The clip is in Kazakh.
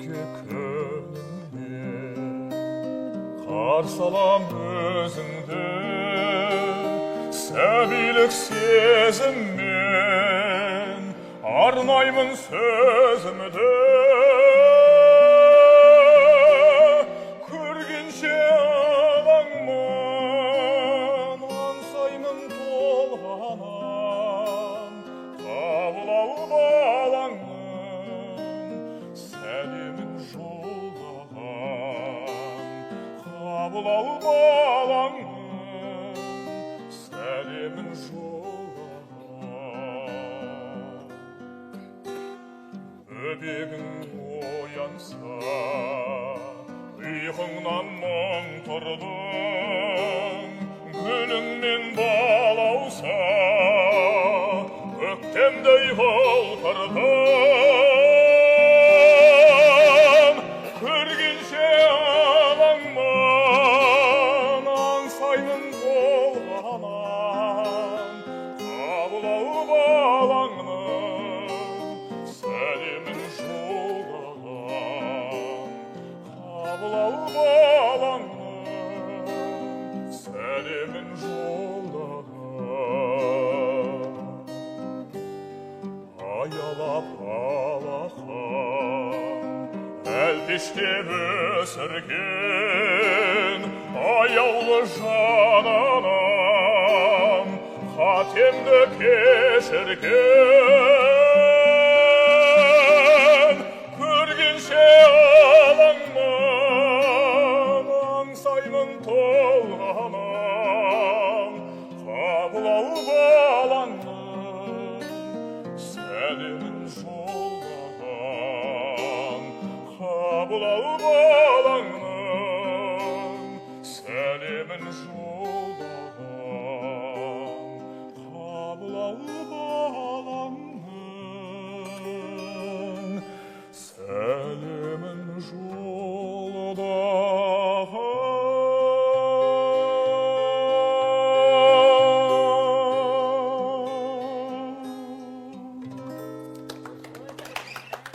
ерке күніңе қарсы алам өзіңді сәбилік сезіммен арнаймын сөзімді көргенше алаңмын аңсаймын толғанам қабыл ал балаңның сәлемін жолдаған қабыл ал балаңның сәлемін жолдаған бөбегің оянса ұйқыңнан мұң тұрдың гүліңмен балауса көктемдей құлпырдым көргенше алаңмын аңсаймын толғанам қабыл ал балаңның сәлемін жолдаған қабыл ал балаңның сәлемін жолдаған аялап алақан әлпеште өсірген аяулы жан анам қатемді кешірген көргенше алаңмын аңсаймын толғанам қабыл ал балаңның сәлемін жолдаған қабыл ал